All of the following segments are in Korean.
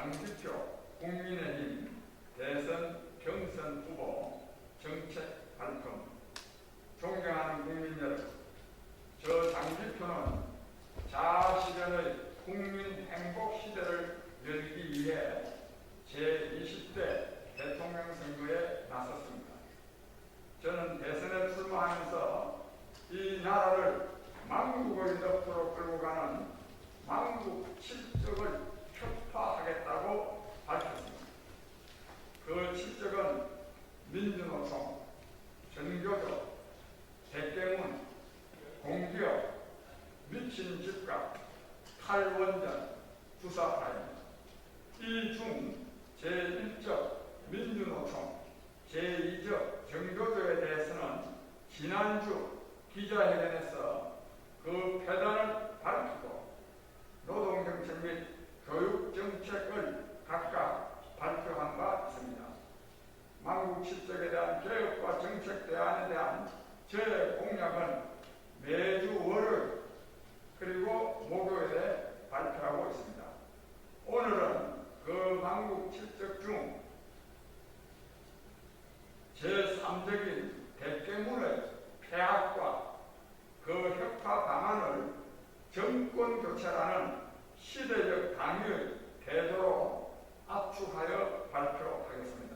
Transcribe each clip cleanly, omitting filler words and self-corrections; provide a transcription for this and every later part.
장기표 국민의힘 대선 경선 후보 정책 발표. 존경하는 국민 여러분, 저 장기표는 자아실현의 국민 행복 시대를 열기 위해 제20대 대통령 선거에 나섰습니다. 저는 대선에 출마하면서 이 나라를 망국의 늪으로 끌고 가는 망국 칠적을 혁파하겠다고 밝혔습니다. 그 칠적은 민주노총, 전교조, 대깨문, 공기업, 미친 집값, 탈원전, 주사파입니다. 이 중 제1적 민주노총, 제2적 전교조에 대해서는 지난주 기자회견에서 그 폐단을 밝히고 노동정책 및 교육정책을 각각 발표한 바 있습니다. 망국 칠적에 대한 개혁과 정책 대안에 대한 제 공약은 매주 월요일 그리고 목요일에 발표하고 있습니다. 오늘은 그 망국 칠적 중 제3적인 대깨문의 폐악과 그 혁파 방안을 정권교체라는 시대적 당위의 태도로 압축하여 발표하겠습니다.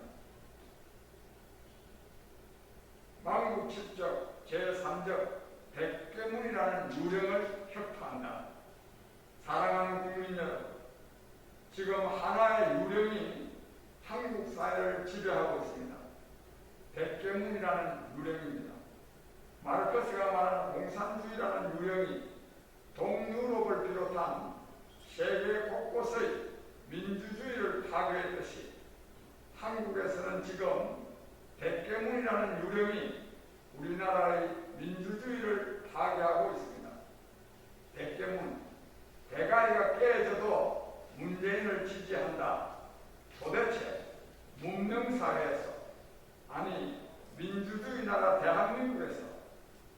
망국 칠적 제3적 대깨문이라는 유령을 혁파한다. 사랑하는 국민 여러분, 지금 하나의 유령이 한국 사회를 지배하고 있습니다. 대깨문이라는 유령입니다. 마르크스가 말하는 공산주의라는 유령이 동유럽을 비롯한 세계 곳곳의 민주주의를 파괴했듯이 한국에서는 지금 대깨문이라는 유령이 우리나라의 민주주의를 파괴하고 있습니다. 대깨문, 대가리가 깨져도 문재인을 지지한다. 도대체 문명사회에서, 아니 민주주의 나라 대한민국에서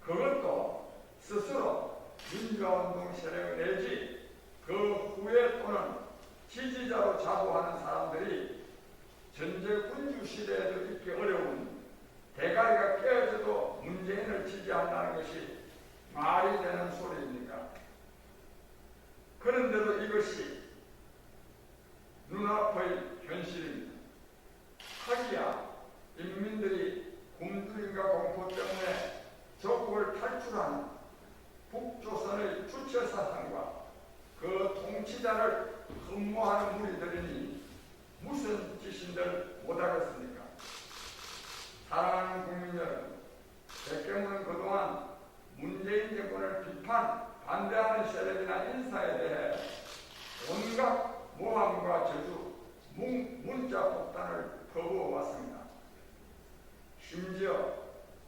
그것도 스스로 민주화운동 세력 내지 그 후에 또는 지지자로 자부하는 사람들이 전제군주 시대에도 있기 어려운 대가리가 깨져도 문재인을 지지한다는 것이 말이 되는 소리입니까? 그런데도 이것이 눈앞의 현실입니다. 하기야 인민들이 굶주림과 공포 때문에 조국을 탈출하는 북조선의 주체사상과 그 통치자를 흠모하는 무리들이니 무슨 짓인들 못하겠습니까? 사랑하는 국민 여러분, 대깨문은 그동안 문재인 정권을 반대하는 세력이나 인사에 대해 온갖 모함과 저주, 문자 폭탄을 퍼부어왔습니다. 심지어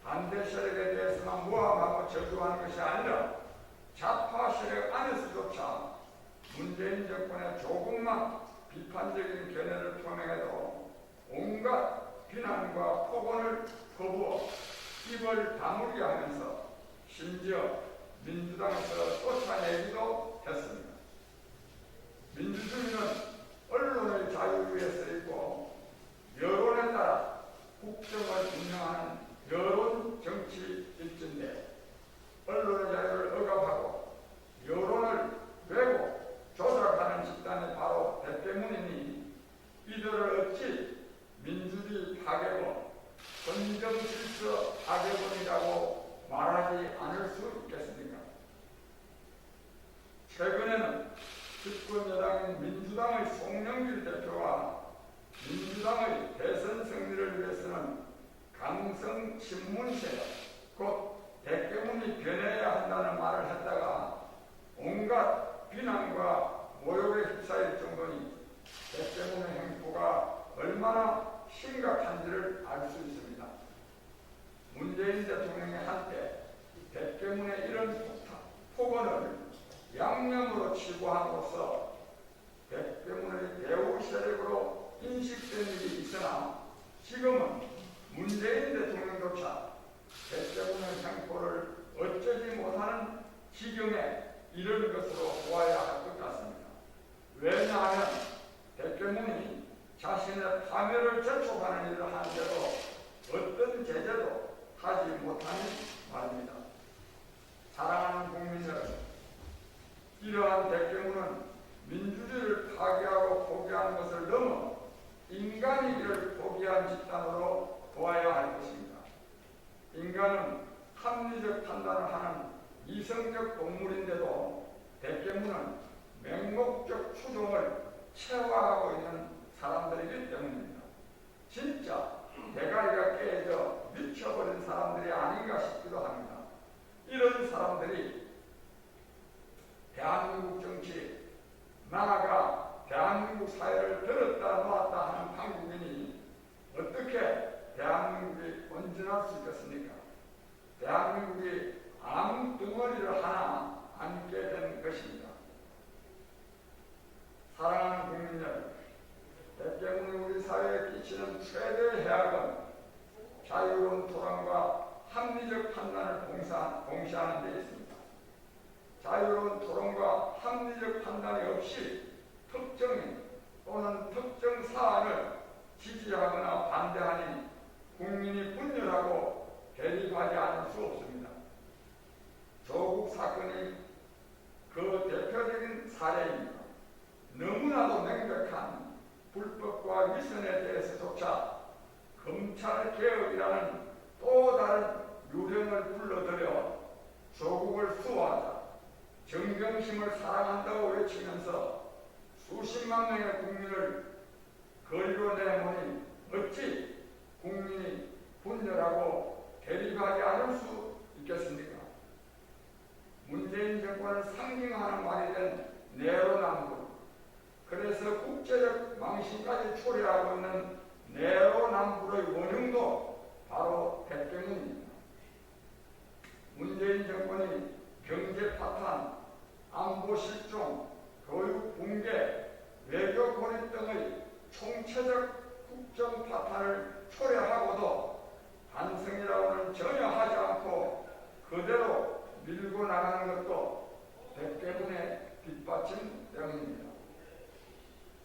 반대 세력에 대해서만 모함하고 저주하는 것이 아니라 좌파 세력 안에서조차 문재인 정권의 조금만 비판적인 견해를 표명해도 온갖 비난과 폭언을 퍼부어 입을 다물게 하면서 심지어 민주당에서 쫓아내기도 했습니다. 민주주의는 언론의 자유 위에 서 있고 여론에 따라 국정을 운영하는 여론 정치 일진데 언론의 자유를 억압하고 여론을 왜곡, 조작하는 집단이 바로 대깨문이니 이들을 어찌 민주주의 파괴범, 헌정질서 파괴범이라고 말하지 않을 수 있겠습니까? 최근에는 집권 여당인 민주당의 송영길 대표와 민주당의 대선 승리를 위해서는 강성 친문세력, 곧 대깨문이 변해야 한다는 말을 했다가 온갖 비난과 모욕에 휩싸일 정도니 대깨문의 행보가 얼마나 심각한지를 알 수 있습니다. 문재인 대통령이 한때 대깨문의 이런 폭언을 양념으로 치부함으로써 대깨문의 배후 세력으로 인식된 일이 있으나 지금은 문재인 대통령조차 대깨문의 행포를 어쩌지 못하는 지경에 이른 것으로 보아야 할 것 같습니다. 왜냐하면 대깨문 맹목적 추종을 체화하고 있는 사람들이기 때문입니다. 진짜 대가리가 깨져 미쳐버린 사람들이 아닌가 싶기도 합니다. 이런 사람들이 대한민국 정치, 나아가 대한민국 사회를 들었다 놓았다 하는 한국인이 어떻게 대한민국이 온전할 수 있겠습니까? 대한민국이 암덩어리를 하나 안게 된 것입니다. 사랑하는 국민 여러분, 백개문이 우리 사회에 끼치는 최대 해악은 자유로운 토론과 합리적 판단을 공시하는 데 있습니다. 자유로운 토론과 합리적 판단이 없이 특정인 또는 특정 사안을 지지하거나 반대하니 국민이 분열하고 대립하지 않을 수 없습니다. 조국 사건이 그 대표적인 사례입니다. 너무나도 명백한 불법과 위선에 대해서조차 검찰개혁이라는 또 다른 유령을 불러들여 조국을 수호하자, 정경심을 사랑한다고 외치면서 수십만 명의 국민을 거리로 내모니 어찌 국민이 분열하고 대립하지 않을 수 있겠습니까? 문재인 정권을 상징하는 말이 된 내로남불, 그래서 국제적 망신까지 초래하고 있는 내로남불의 원흉도 바로 백개문입니다. 문재인 정권이 경제 파탄, 안보 실종, 교육 붕괴, 외교 고립 등의 총체적 국정 파탄을 초래하고도 반성이라고는 전혀 하지 않고 그대로 밀고 나가는 것도 백개문의 뒷받침 때문입니다.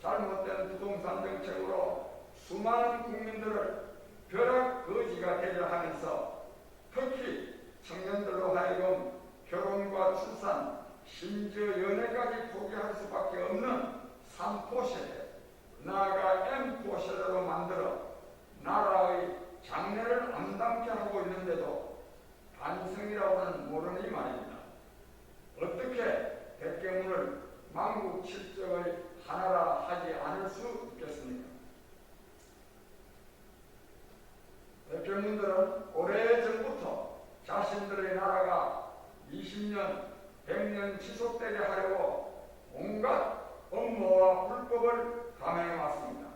잘못된 부동산 정책으로 수많은 국민들을 벼락거지가 되게 하면서 특히 청년들로 하여금 결혼과 출산, 심지어 연애까지 포기할 수밖에 없는 3포세대, 나아가 M포세대로 만들어 나라의 장래를 암담케 하고 있는데도 반성이라고는 모르니 말입니다. 어떻게 백개문을 만국칠적의 하나라 하지 않을 수 있겠습니까? 백개문들은 오래전부터 자신들의 나라가 20년, 100년 지속되게 하려고 온갖 업무와 불법을 감행해왔습니다.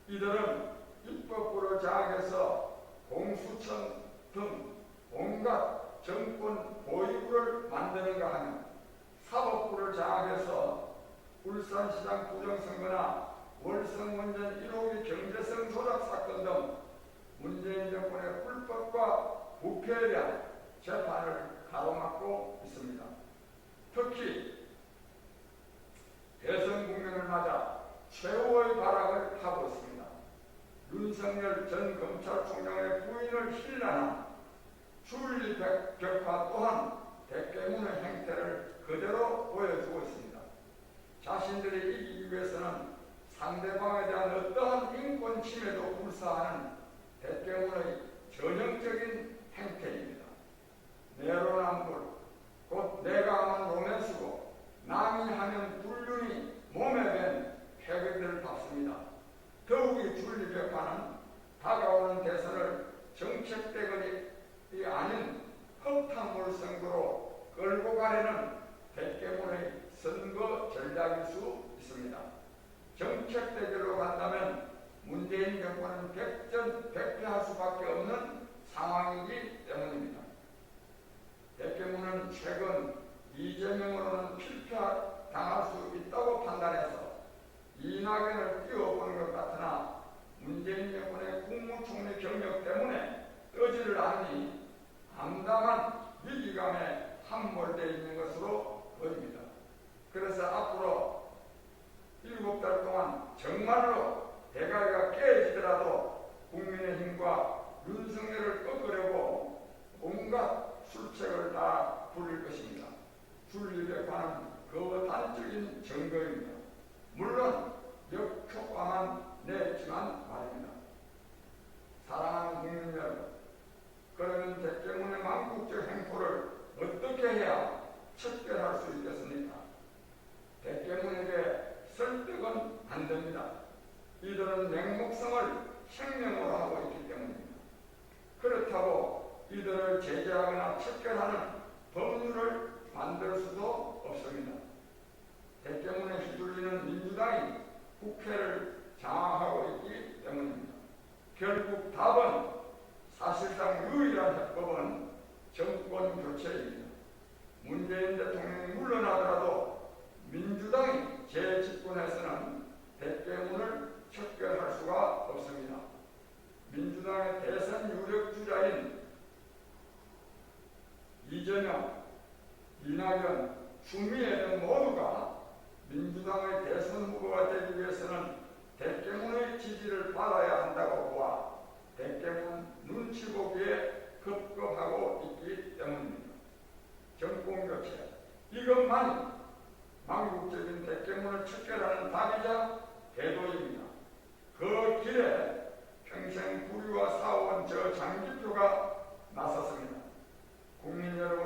이들은 입법부를 장악해서 공수처 등 온갖 정권 보위부를 만드는가 하면 사법부를 장악해서 울산시장 부정선거나 월성원전 1호기 경제성 조작 사건 등 문재인 정권의 불법과 부패에 대한 재판을 가로막고 있습니다. 특히 대선 국면을 맞아 최후의 발악을 하고 있습니다. 윤석열 전 검찰총장의 부인을 힐난한 주얼리 벽화 또한 백개문의 행태를 그대로 보여주고 있습니다. 자신들이 이기기 위해서는 상대방에 대한 어떠한 인권 침해도 불사하는 백개문의 전형적인 행태입니다. 내로남불, 곧 내가 하면 로맨스고 남이 하면 불륜이 몸에 밴 패거리들답습니다. 더욱이 주얼리벽화는 다가오는 대선을 정책대결이 아닌 허탕물 선거로 끌고 가려는 백개문의 선거 전략일 수 있습니다. 정책대결로 간다면 문재인 정권은 백전백패할 수밖에 없는 상황이기 때문입니다. 백개문은 최근 이재명으로는 필패당할 수 있다고 판단해서 이낙연을 띄워보는 것 같으나 문재인 정권의 국무총리 경력 때문에 떠지를 않으니 암담한 위기감에 함몰되어 있는 것으로 보입니다. 그래서 앞으로 7달 동안 정말로 대가리가 깨지더라도 국민의힘과 윤석열을 꺾으려고 온갖 술책을 다 부릴 것입니다. 주얼리벽화는 그 단적인 증거입니다. 물론 역효과만 냈지만 말입니다. 사랑하는 국민 여러분, 그러면 백개문의 망국적 행포를 어떻게 해야 척결할 수 있겠습니까? 백개문 이들은 맹목성을 생명으로 하고 있기 때문입니다. 그렇다고 이들을 제재하거나 척결하는 법률을 만들 수도 없습니다. 대깨문에 휘둘리는 민주당이 국회를 장악하고 있기 때문입니다. 결국 답은 사실상 유일한 해법은 정권 교체입니다. 문재인 대통령이 물러나더라도 민주당이 재집권해서는 대깨문을 척결할 수가 없습니다. 민주당의 대선 유력주자인 이재명, 이낙연, 추미애 등 모두가 민주당의 대선 후보가 되기 위해서는 대깨문의 지지를 받아야 한다고 보아 대깨문 눈치 보기에 급급하고 있기 때문입니다. 정권교체, 이것만이 망국적인 대깨문을 척결하는 답이자 대도입니다. 그 길에 평생 부류와 싸워온 저 장기표가 나섰습니다. 국민 여러분,